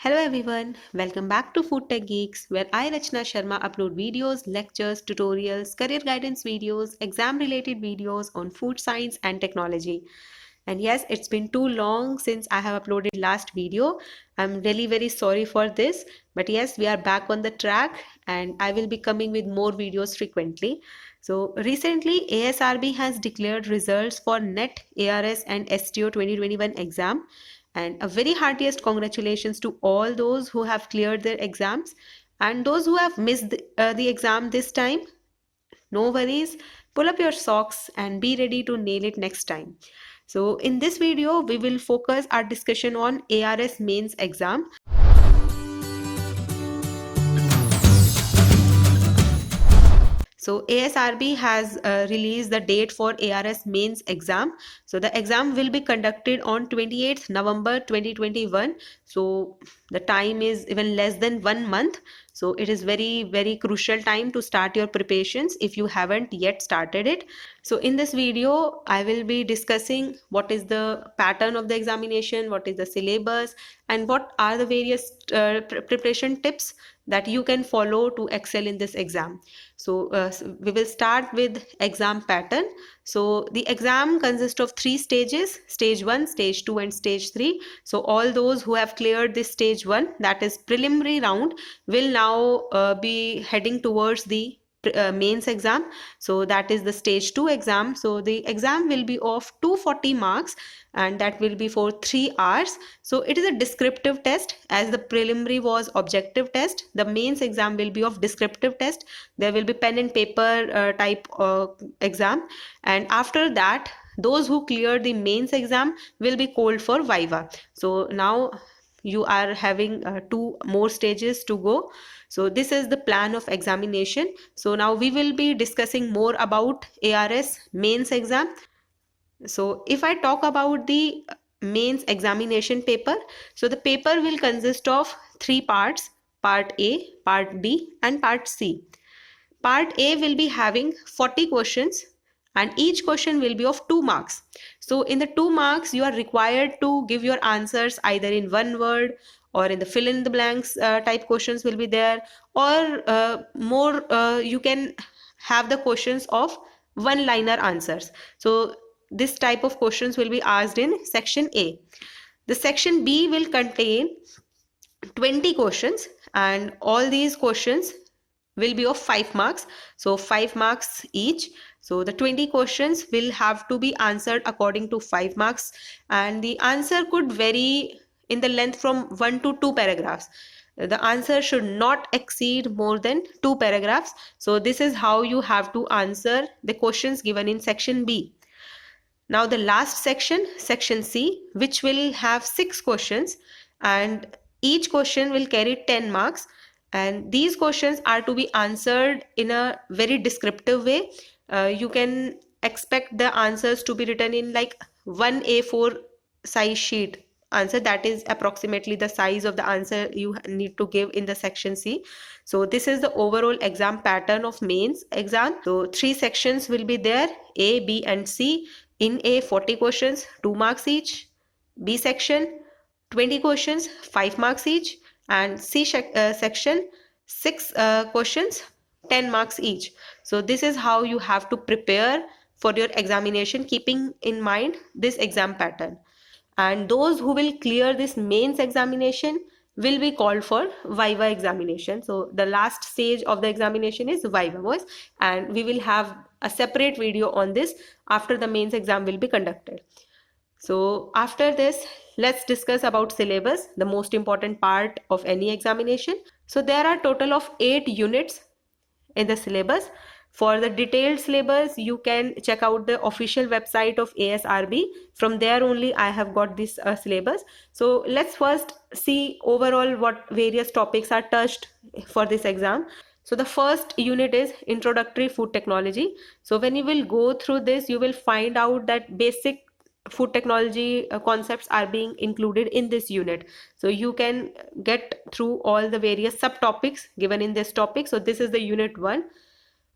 Hello everyone, welcome back to Food Tech Geeks, where I, Rachna Sharma, upload videos, lectures, tutorials, career guidance videos, exam related videos on food science and technology. And yes, it's been too long since I have uploaded last video. I'm really very sorry for this, but yes, we are back on the track and I will be coming with more videos frequently. So recently, ASRB has declared results for NET, ARS and STO 2021 exam. And a very heartiest congratulations to all those who have cleared their exams and those who have missed the exam this time. No worries, pull up your socks and be ready to nail it next time. So in this video, we will focus our discussion on ARS mains exam. So ASRB has released the date for ARS mains exam. So the exam will be conducted on 28th November 2021. So the time is even less than 1 month. So it is very crucial time to start your preparations if you haven't yet started it. So in this video, I will be discussing what is the pattern of the examination, what is the syllabus, and what are the various preparation tips that you can follow to excel in this exam. So we will start with exam pattern. So the exam consists of 3 stages: stage 1, stage 2 and stage 3. So all those who have cleared this stage 1, that is preliminary round, will now be heading towards the mains exam. So that is the stage 2 exam. So the exam will be of 240 marks and that will be for 3 hours. So it is a descriptive test. As the preliminary was objective test, the mains exam will be of descriptive test. There will be pen and paper type exam, and after that those who clear the mains exam will be called for viva. So now you are having 2 more stages to go. So this is the plan of examination. So now we will be discussing more about ARS mains exam. So if I talk about the mains examination paper, so the paper will consist of 3 parts: part A, part B and part C. Part A will be having 40 questions and each question will be of 2 marks. So in the 2 marks, you are required to give your answers either in one word or in the fill in the blanks type questions will be there, or more you can have the questions of one liner answers. So this type of questions will be asked in section A. The section B will contain 20 questions and all these questions will be of 5 marks. So 5 marks each. So the 20 questions will have to be answered according to 5 marks, and the answer could vary in the length from 1 to 2 paragraphs. The answer should not exceed more than 2 paragraphs. So this is how you have to answer the questions given in section B. Now the last section, section C, which will have 6 questions and each question will carry 10 marks, and these questions are to be answered in a very descriptive way. You can expect the answers to be written in like 1 A4 size sheet answer. That is approximately the size of the answer you need to give in the section C. So this is the overall exam pattern of mains exam. So 3 sections will be there: A, B and C. In A, 40 questions, 2 marks each. B section, 20 questions, 5 marks each. And C section, 6 questions, 10 marks each. So this is how you have to prepare for your examination, keeping in mind this exam pattern. And those who will clear this mains examination will be called for viva examination. So the last stage of the examination is viva voice, and we will have a separate video on this after the mains exam will be conducted. So after this, let's discuss about syllabus, the most important part of any examination. So there are total of 8 units in the syllabus. For the detailed syllabus, you can check out the official website of ASRB. From there only I have got this syllabus. So let's first see overall what various topics are touched for this exam. So the first unit is introductory food technology. So when you will go through this, you will find out that basic food technology concepts are being included in this unit. So you can get through all the various subtopics given in this topic. So this is the unit 1.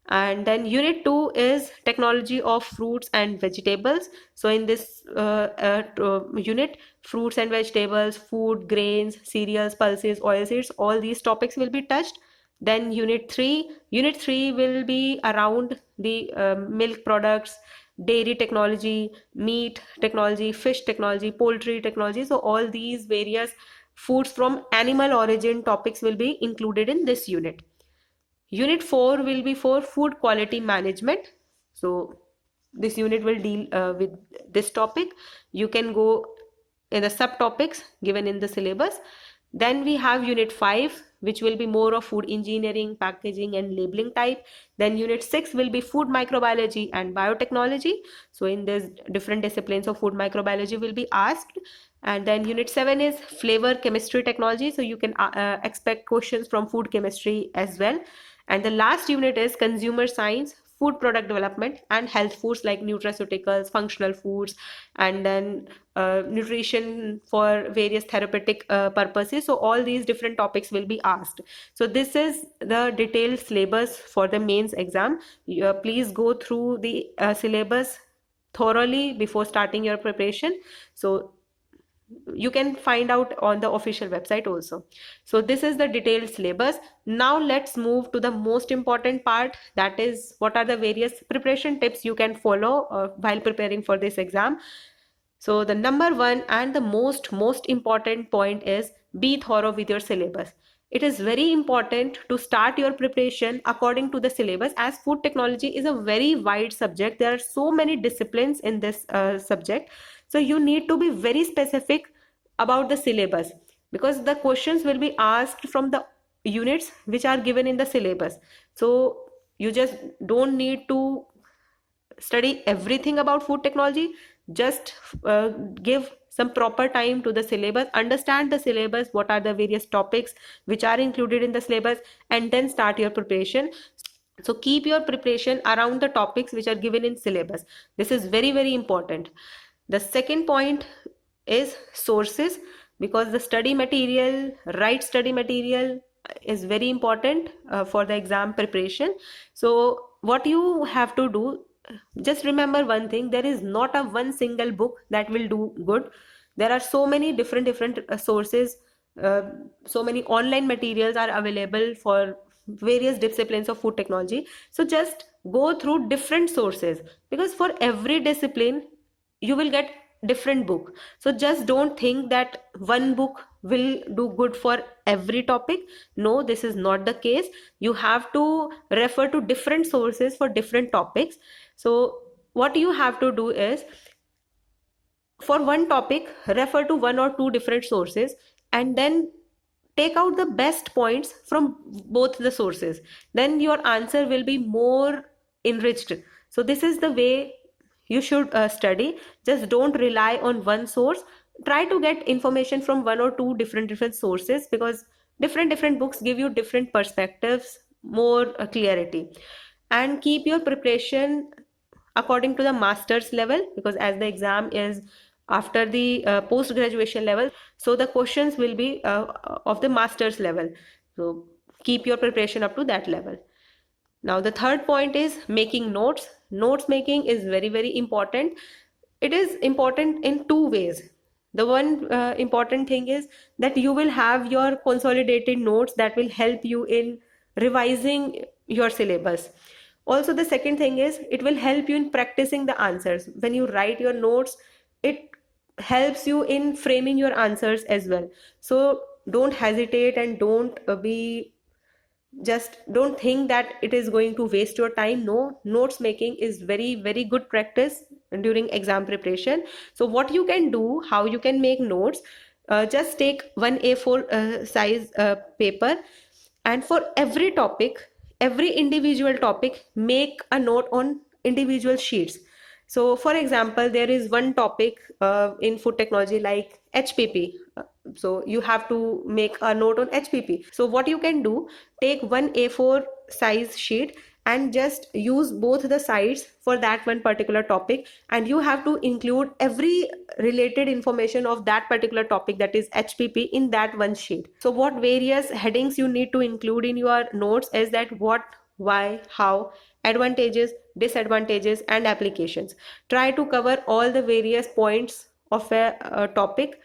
And then unit 2 is technology of fruits and vegetables. So in this unit, fruits and vegetables, food, grains, cereals, pulses, oilseeds, all these topics will be touched. Then unit 3 will be around the milk products, dairy technology, meat technology, fish technology, poultry technology. So all these various foods from animal origin topics will be included in this unit. Unit 4 will be for food quality management. So this unit will deal with this topic. You can go in the subtopics given in the syllabus. Then we have unit 5, which will be more of food engineering, packaging and labeling type. Then unit 6 will be food microbiology and biotechnology. So in this, different disciplines of food microbiology will be asked. And then unit 7 is flavor chemistry technology. So you can expect questions from food chemistry as well. And the last unit is consumer science, food product development and health foods like nutraceuticals, functional foods, and then nutrition for various therapeutic purposes. So all these different topics will be asked. So this is the detailed syllabus for the mains exam. Please go through the syllabus thoroughly before starting your preparation. So you can find out on the official website also. So this is the detailed syllabus. Now let's move to the most important part, that is what are the various preparation tips you can follow while preparing for this exam. So the number one and the most important point is be thorough with your syllabus. It is very important to start your preparation according to the syllabus, as food technology is a very wide subject. There are so many disciplines in this subject. So you need to be very specific about the syllabus, because the questions will be asked from the units which are given in the syllabus. So you just don't need to study everything about food technology. Just give some proper time to the syllabus, understand the syllabus, what are the various topics which are included in the syllabus, and then start your preparation. So keep your preparation around the topics which are given in syllabus. This is very important. The second point is sources, because the study material, right study material is very important for the exam preparation. So what you have to do, just remember one thing, there is not a one single book that will do good. There are so many different sources. uh, so many online materials are available for various disciplines of food technology. So just go through different sources, because for every discipline you will get different book. So just don't think that one book will do good for every topic. No, this is not the case. You have to refer to different sources for different topics. So what you have to do is, for one topic refer to one or two different sources, and then take out the best points from both the sources. Then your answer will be more enriched. So this is the way you should study. Just don't rely on one source. Try to get information from one or two different sources, because different books give you different perspectives, more clarity. And keep your preparation according to the master's level, because as the exam is after the post graduation level, so the questions will be of the master's level. So keep your preparation up to that level. Now the third point is making notes. Notes making is very important. It is important in two ways. The one important thing is that you will have your consolidated notes that will help you in revising your syllabus. Also, the second thing is it will help you in practicing the answers. When you write your notes, it helps you in framing your answers as well. So don't hesitate, and just don't think that it is going to waste your time. No, notes making is very good practice during exam preparation. So what you can do, how you can make notes, just take one A4 size paper, and for every topic, every individual topic, make a note on individual sheets. So for example, there is one topic in food technology like HPP. So you have to make a note on HPP. So what you can do, take one A4 size sheet and just use both the sides for that one particular topic, and you have to include every related information of that particular topic, that is HPP, in that one sheet. So what various headings you need to include in your notes is that what, why, how, advantages, disadvantages, and applications. Try to cover all the various points of a topic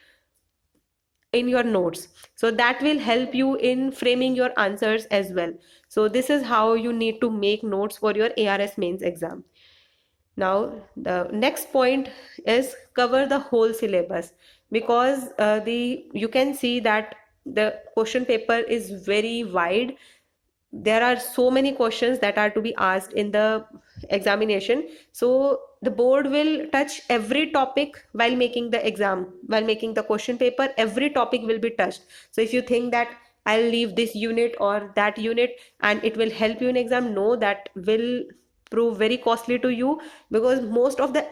in your notes, so that will help you in framing your answers as well. So this is how you need to make notes for your ARS mains exam. Now the next point is cover the whole syllabus, because the you can see that the question paper is very wide. There are so many questions that are to be asked in the examination, so the board will touch every topic while making the exam, while making the question paper. Every topic will be touched. So if you think that I'll leave this unit or that unit and it will help you in exam, no, that will prove very costly to you, because most of the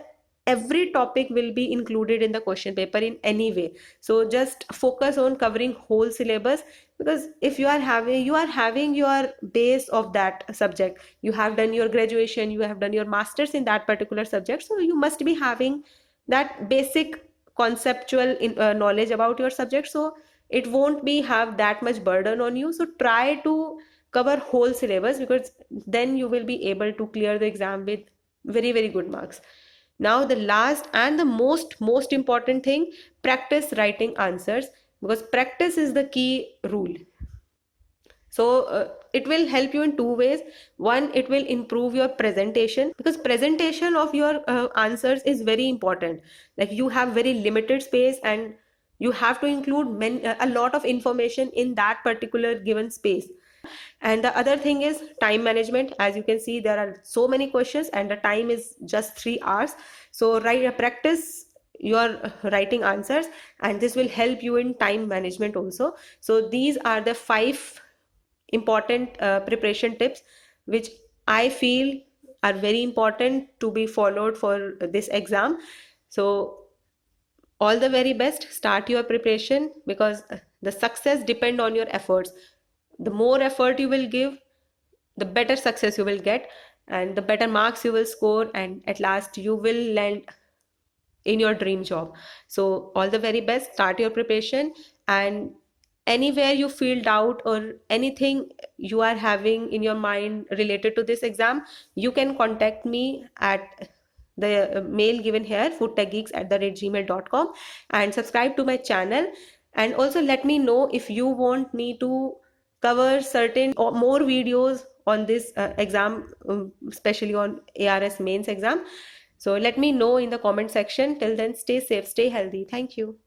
every topic will be included in the question paper in any way. So just focus on covering whole syllabus, because if you are having your base of that subject, you have done your graduation, you have done your masters in that particular subject, so you must be having that basic conceptual knowledge about your subject, so it won't be have that much burden on you. So try to cover whole syllabus, because then you will be able to clear the exam with very very good marks. Now the last and the most important thing, practice writing answers, because practice is the key rule. So it will help you in two ways. One, it will improve your presentation, because presentation of your answers is very important. Like you have very limited space and you have to include a lot of information in that particular given space. And the other thing is time management. As you can see, there are so many questions and the time is just 3 hours. So practice your writing answers, and this will help you in time management also. So these are the 5 important preparation tips which I feel are very important to be followed for this exam. So all the very best. Start your preparation, because the success depend on your efforts. The more effort you will give, the better success you will get, and the better marks you will score, and at last you will land in your dream job. So all the very best. Start your preparation, and anywhere you feel doubt or anything you are having in your mind related to this exam, you can contact me at the mail given here, foodtechgeeks@gmail.com, and subscribe to my channel. And also let me know if you want me to cover certain or more videos on this exam, especially on ARS mains exam. So let me know in the comment section. Till then, stay safe, stay healthy. Thank you.